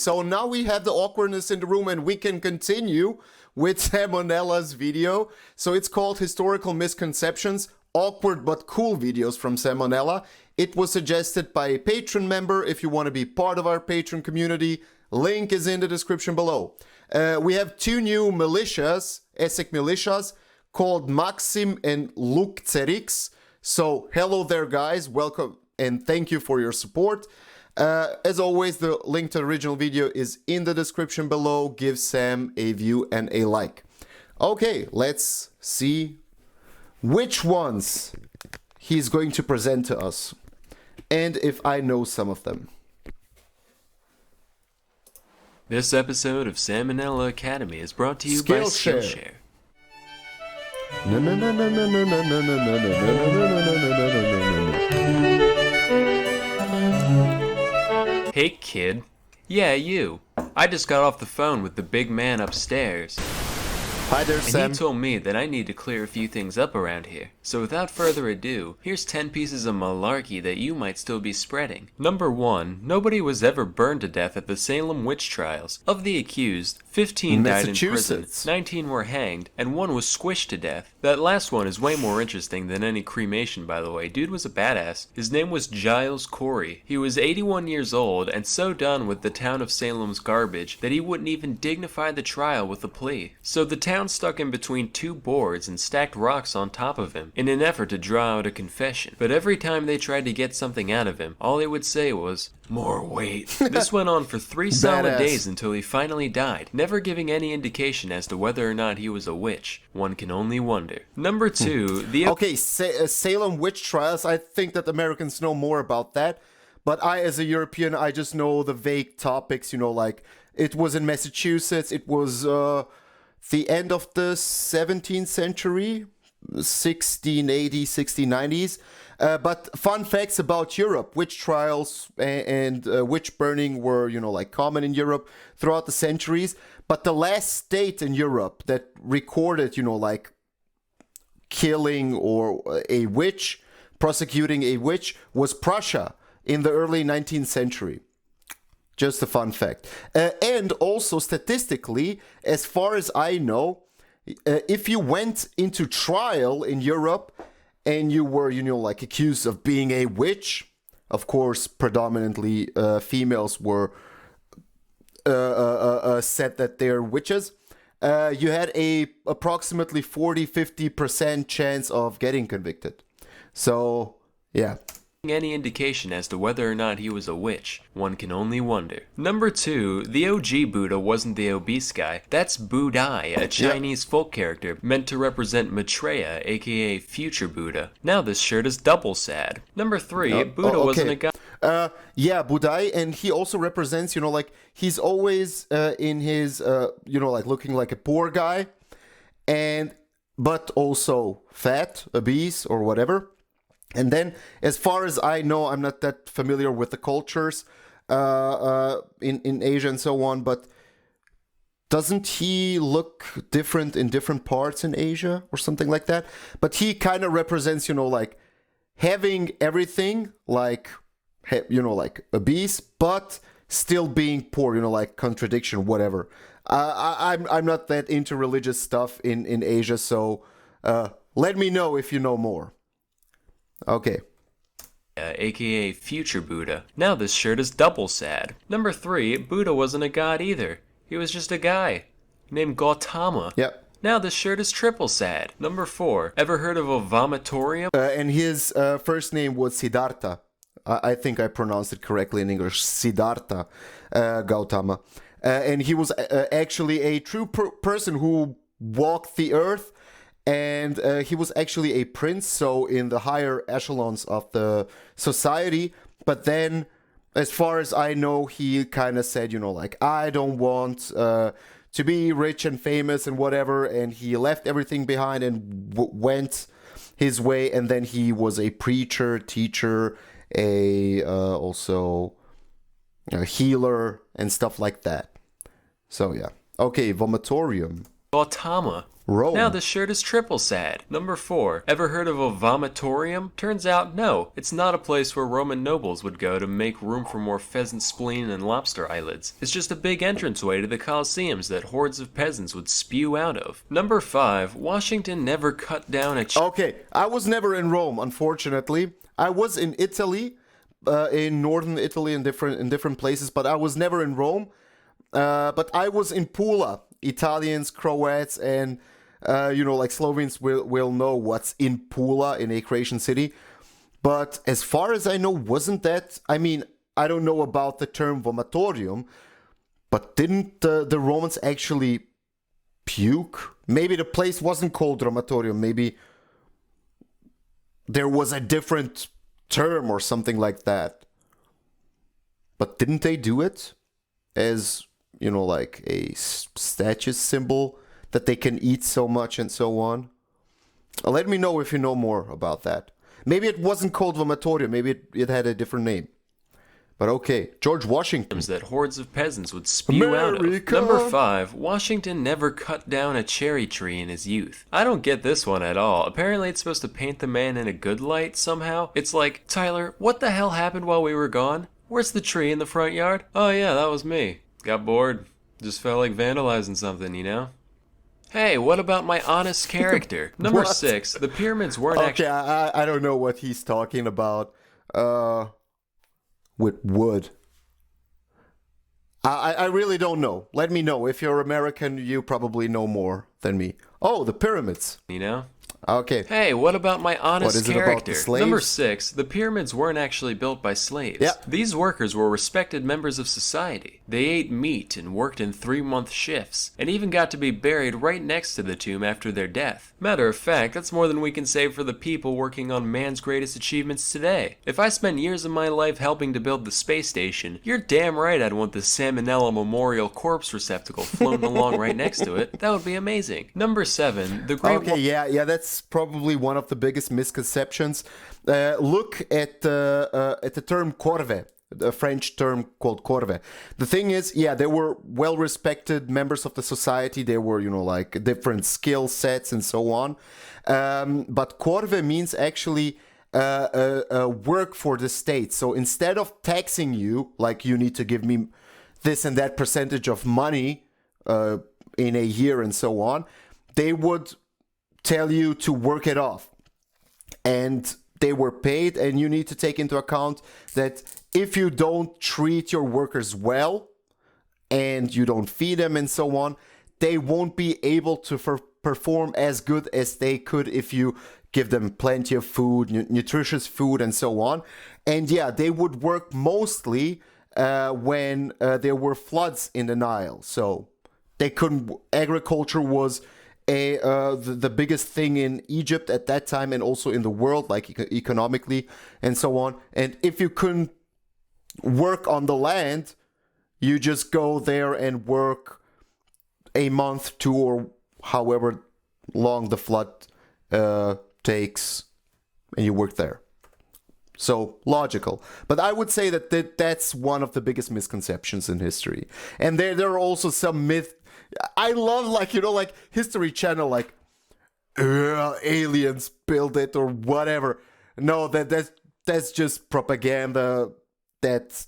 so now we have the awkwardness in the room and we can continue with Salmonella's video. So it's called Historical Misconceptions, Awkward but Cool Videos from Salmonella. It was suggested by a Patreon member. If you want to be part of our Patreon community, link is in the description below. We have two new militias, Essek militias, called Maxim and Lukcerix. So hello there, guys. Welcome and thank you for your support. As always, the link to the original video is in the description below. Give Sam a view and a like. Okay, let's see which ones he's going to present to us, and if I know some of them. This episode of Salmonella Academy is brought to you by Skillshare. Hey kid. Yeah, you. I just got off the phone with the big man upstairs. Hi there, Sam. And he told me that I need to clear a few things up around here. So without further ado, here's 10 pieces of malarkey that you might still be spreading. Number 1. Nobody was ever burned to death at the Salem witch trials. Of the accused, 15 died in prison, 19 were hanged, and 1 was squished to death. That last one is way more interesting than any cremation, by the way. Dude was a badass. His name was Giles Corey. He was 81 years old and so done with the town of Salem's garbage that he wouldn't even dignify the trial with a plea. So the town stuck him between 2 boards and stacked rocks on top of him in an effort to draw out a confession. But every time they tried to get something out of him, all he would say was, "More weight." This went on for 3 solid days until he finally died, never giving any indication as to whether or not he was a witch. One can only wonder. Number 2, Okay, Salem witch trials. I think that Americans know more about that. But I, as a European, I just know the vague topics, like it was in Massachusetts. It was the end of the 17th century, 1680s, 1690s. But fun facts about Europe: witch trials and witch burning were, common in Europe throughout the centuries. But the last state in Europe that recorded, killing or a witch, prosecuting a witch, was Prussia in the early 19th century. Just a fun fact. And also statistically, as far as I know, if you went into trial in Europe and you were, accused of being a witch, of course, predominantly females were said that they're witches, you had a approximately 40-50% chance of getting convicted. So, yeah. Any indication as to whether or not he was a witch. One can only wonder. Number 2, the OG Buddha wasn't the obese guy. That's Budai, a Chinese folk character meant to represent Maitreya, aka future Buddha. Now this shirt is double sad. Number 3, Buddha wasn't a guy. Budai, and he also represents, he's always in his, looking like a poor guy, but also fat, obese, or whatever. And then, as far as I know, I'm not that familiar with the cultures in Asia and so on, but doesn't he look different in different parts in Asia or something like that? But he kind of represents, having everything, like obese, but still being poor, contradiction, whatever. I'm not that into religious stuff in Asia, so let me know if you know more. Okay. Aka future Buddha. Now this shirt is double sad. Number 3, Buddha wasn't a god either. He was just a guy named Gautama. Yep. Now this shirt is triple sad. Number 4, ever heard of a vomitorium? And his first name was Siddhartha. I think I pronounced it correctly in English. Siddhartha Gautama. And he was actually a true person who walked the earth. And he was actually a prince, so in the higher echelons of the society. But then, as far as I know, he kind of said, I don't want to be rich and famous and whatever. And he left everything behind and went his way. And then he was a preacher, teacher, also a healer and stuff like that. So, yeah. Okay, vomitorium. Gautama Rome. Now this shirt is triple sad. Number 4. Ever heard of a vomitorium? Turns out, no. It's not a place where Roman nobles would go to make room for more pheasant spleen and lobster eyelids. It's just a big entranceway to the Colosseums that hordes of peasants would spew out of. Number 5. Washington never cut down a Okay, I was never in Rome, unfortunately. I was in Italy, in northern Italy, in different places, but I was never in Rome. But I was in Pula. Italians, Croats, and like Slovenes will know what's in Pula, in a Croatian city. But as far as I know, wasn't that... I mean, I don't know about the term vomitorium, but didn't the Romans actually puke? Maybe the place wasn't called vomitorium. Maybe there was a different term or something like that. But didn't they do it as, like a status symbol that they can eat so much and so on? Let me know if you know more about that. Maybe it wasn't called vomitorium. Maybe it had a different name. But okay, George Washington. That hordes of peasants would spew out of. Number 5. Washington never cut down a cherry tree in his youth. I don't get this one at all. Apparently it's supposed to paint the man in a good light somehow. It's like, Tyler, what the hell happened while we were gone? Where's the tree in the front yard? Oh yeah, that was me. Got bored. Just felt like vandalizing something, Hey, what about my honest character? Number 6. The pyramids weren't actually... Okay, I don't know what he's talking about. With wood. I really don't know. Let me know. If you're American, you probably know more than me. Oh, the pyramids. Okay. Hey, what about my honest character? About the slaves? Number 6. The pyramids weren't actually built by slaves. Yeah. These workers were respected members of society. They ate meat and worked in 3-month shifts, and even got to be buried right next to the tomb after their death. Matter of fact, that's more than we can say for the people working on man's greatest achievements today. If I spent years of my life helping to build the space station, you're damn right I'd want the Salmonella Memorial Corpse Receptacle floating along right next to it. That would be amazing. Number 7. The Great Okay, yeah, that's probably one of the biggest misconceptions. Look at the term corvée, the French term called corvée. The thing is, yeah, they were well-respected members of the society. They were, like different skill sets and so on. But corvée means actually work for the state. So instead of taxing you, like you need to give me this and that percentage of money in a year and so on, they would tell you to work it off. And they were paid, and you need to take into account that if you don't treat your workers well and you don't feed them and so on, they won't be able to perform as good as they could if you give them plenty of food, nutritious food and so on. And yeah, they would work mostly when there were floods in the Nile. So they couldn't, agriculture was the biggest thing in Egypt at that time, and also in the world, like economically and so on. And if you couldn't work on the land, you just go there and work a month, 2, or however long the flood takes, and you work there. So logical. But I would say that that's one of the biggest misconceptions in history. And there are also some myth. I love, like History Channel, like aliens built it or whatever. No, that's just propaganda that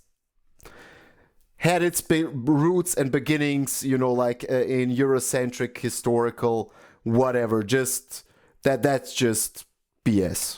had its roots and beginnings, in Eurocentric historical whatever. Just that's just BS.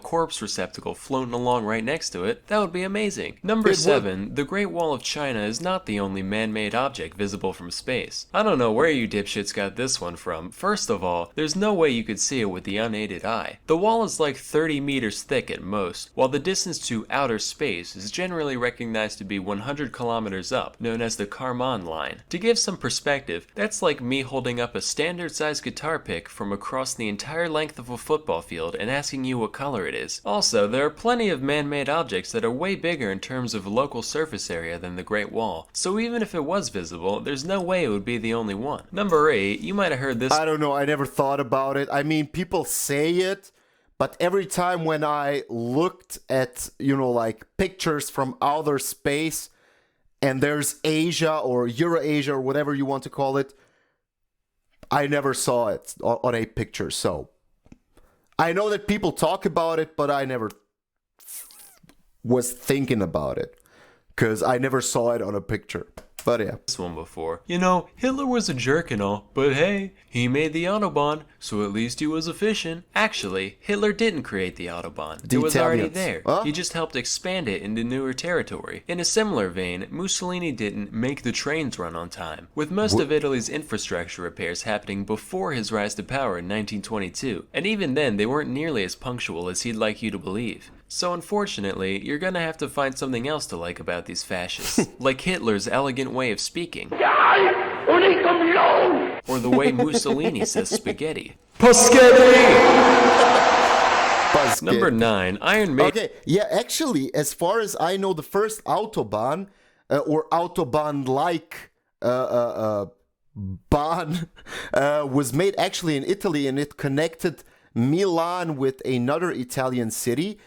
Corpse receptacle floating along right next to it. That would be amazing. Number 7. The Great Wall of China is not the only man-made object visible from space. I don't know where you dipshits got this one from. First of all, there's no way you could see it with the unaided eye. The wall is like 30 meters thick at most, while the distance to outer space is generally recognized to be 100 kilometers up, known as the Kármán line. To give some perspective, that's like me holding up a standard-sized guitar pick from across the entire length of a football field and asking you what color it is. Also, there are plenty of man-made objects that are way bigger in terms of local surface area than the Great Wall, so even if it was visible, there's no way it would be the only one. Number 8, you might have heard this. I don't know, I never thought about it. I mean, people say it, but every time when I looked at, pictures from outer space, and there's Asia or Eurasia or whatever you want to call it, I never saw it on a picture, so I know that people talk about it, but I never was thinking about it because I never saw it on a picture. But yeah. This one before. You know, Hitler was a jerk and all, but hey, he made the Autobahn, so at least he was efficient. Actually, Hitler didn't create the Autobahn. It was already there. Huh? He just helped expand it into newer territory. In a similar vein, Mussolini didn't make the trains run on time, with most of Italy's infrastructure repairs happening before his rise to power in 1922, and even then they weren't nearly as punctual as he'd like you to believe. So unfortunately, you're gonna have to find something else to like about these fascists, like Hitler's elegant way of speaking, or the way Mussolini says spaghetti. Paschetti! Number 9, Iron Maiden. Okay, yeah, actually, as far as I know, the first Autobahn, or Autobahn-like Bahn, was made actually in Italy, and it connected Milan with another Italian city.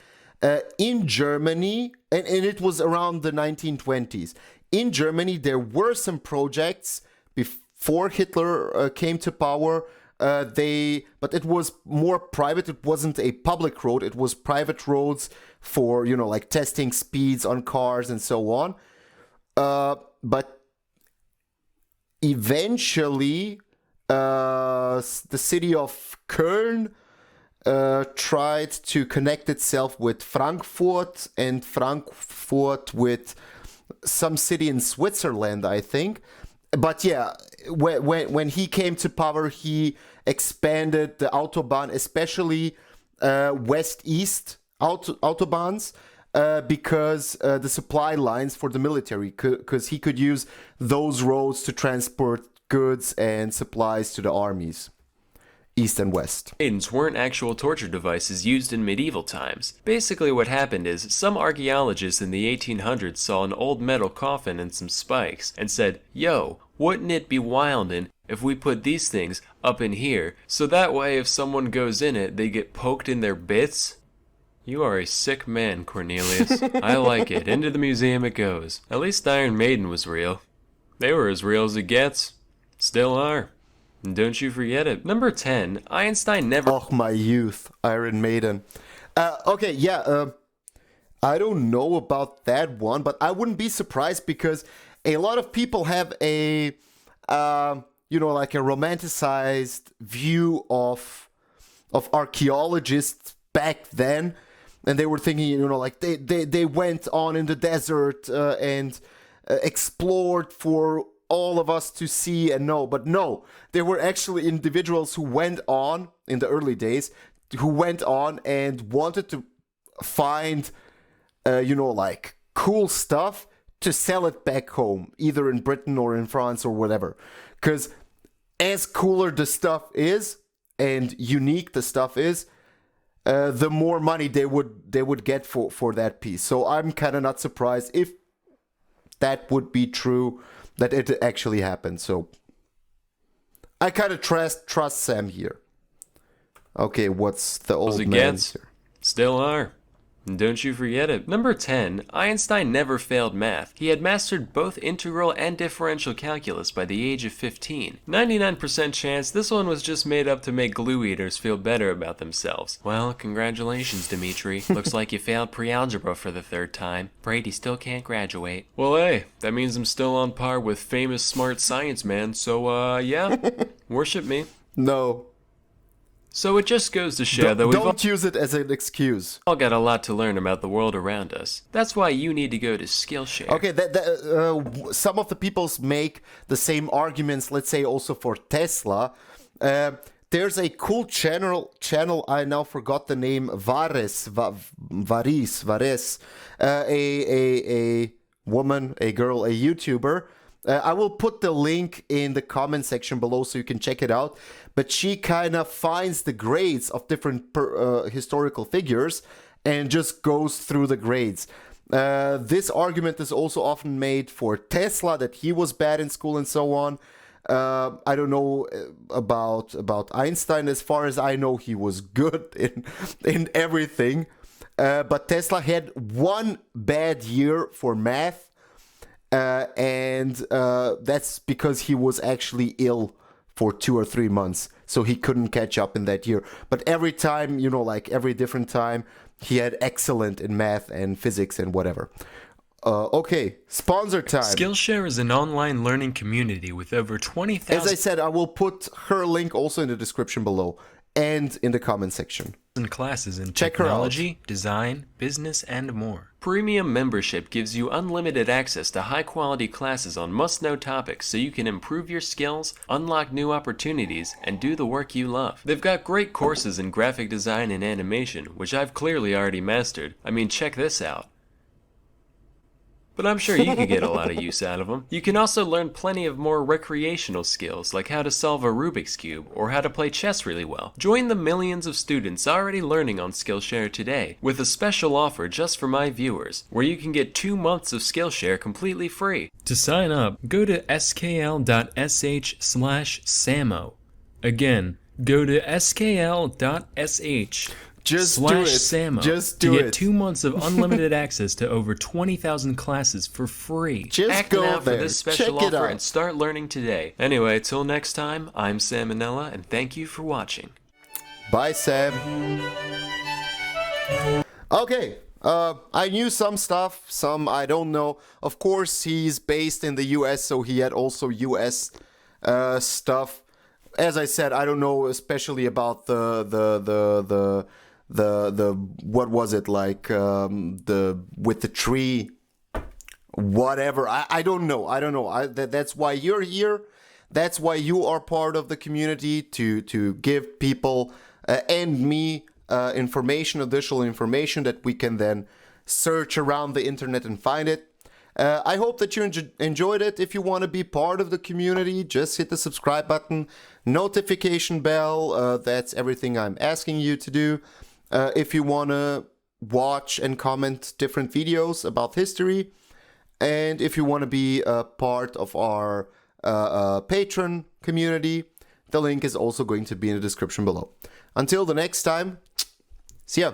In Germany, and it was around the 1920s. In Germany, there were some projects before Hitler came to power. But it was more private. It wasn't a public road. It was private roads for, like testing speeds on cars and so on. But eventually, the city of Köln tried to connect itself with Frankfurt, and Frankfurt with some city in Switzerland, I think. But yeah, when he came to power, he expanded the Autobahn, especially west-east Autobahns, because the supply lines for the military, because he could use those roads to transport goods and supplies to the armies. East and West. Maidens weren't actual torture devices used in medieval times. Basically what happened is, some archaeologists in the 1800s saw an old metal coffin and some spikes, and said, yo, wouldn't it be wildin' if we put these things up in here, so that way if someone goes in it, they get poked in their bits? You are a sick man, Cornelius. I like it. Into the museum it goes. At least Iron Maiden was real. They were as real as it gets. Still are. Don't you forget it. Number 10, Einstein never... Oh, my youth, Iron Maiden. Okay, yeah, I don't know about that one, but I wouldn't be surprised because a lot of people have a, like a romanticized view of archaeologists back then. And they were thinking, like they went on in the desert and explored for all of us to see and know. But no, there were actually individuals who went on in the early days, who went on and wanted to find, like cool stuff to sell it back home, either in Britain or in France or whatever. Because as cooler the stuff is and unique the stuff is, the more money they would get for that piece. So I'm kind of not surprised if that would be true, that it actually happened. So I kind of trust Sam here. Okay, what's the old man here? Still are. Don't you forget it. Number 10, Einstein never failed math. He had mastered both integral and differential calculus by the age of 15. 99% chance this one was just made up to make glue eaters feel better about themselves. Well, congratulations, Dimitri. Looks like you failed pre-algebra for the 3rd time. Brady still can't graduate. Well, hey, that means I'm still on par with famous smart science man, so, yeah, worship me. No. So it just goes to show that don't use it as an excuse. All got a lot to learn about the world around us. That's why you need to go to Skillshare. Okay, some of the people make the same arguments, let's say also for Tesla. There's a cool channel, I now forgot the name, Vares, a woman, a girl, a YouTuber. I will put the link in the comment section below so you can check it out. But she kind of finds the grades of different historical figures and just goes through the grades. This argument is also often made for Tesla, that he was bad in school and so on. I don't know about Einstein. As far as I know, he was good in everything. But Tesla had one bad year for math. And that's because he was actually ill for 2 or 3 months, so he couldn't catch up in that year. But every time, you know, like every different time, he had excellent in math and physics and whatever. Okay, sponsor time. Skillshare is an online learning community with over 20,000... As I said, I will put her link also in the description below and in the comment section. classes in Check her out. technology, design, business, and more. Premium membership gives you unlimited access to high-quality classes on must-know topics so you can improve your skills, unlock new opportunities, and do the work you love. They've got great courses in graphic design and animation, which I've clearly already mastered. I mean, check this out. But I'm sure you could get a lot of use out of them. You can also learn plenty of more recreational skills, like how to solve a Rubik's Cube, or how to play chess really well. Join the millions of students already learning on Skillshare today, with a special offer just for my viewers, where you can get 2 months of Skillshare completely free. To sign up, go to skl.sh/samo. Again, go to skl.sh. Just do it. Samo Just do to get it. 2 months of unlimited access to over 20,000 classes for free. Just Act go now for there. this special Check it offer out. and start learning today. Anyway, till next time, I'm Salmonella, and thank you for watching. Bye, Sam. Okay, I knew some stuff, some I don't know. Of course, he's based in the US, so he had also US stuff. As I said, I don't know especially about the what was it like, the with the tree, whatever. I don't know. That's why you're here. That's why you are part of the community, to give people and me information, additional information that we can then search around the internet and find it. I hope that you enjoyed it. If you want to be part of the community, just hit the subscribe button, notification bell. That's everything I'm asking you to do. If you want to watch and comment different videos about history, and if you want to be a part of our Patreon community, the link is also going to be in the description below. Until the next time, see ya.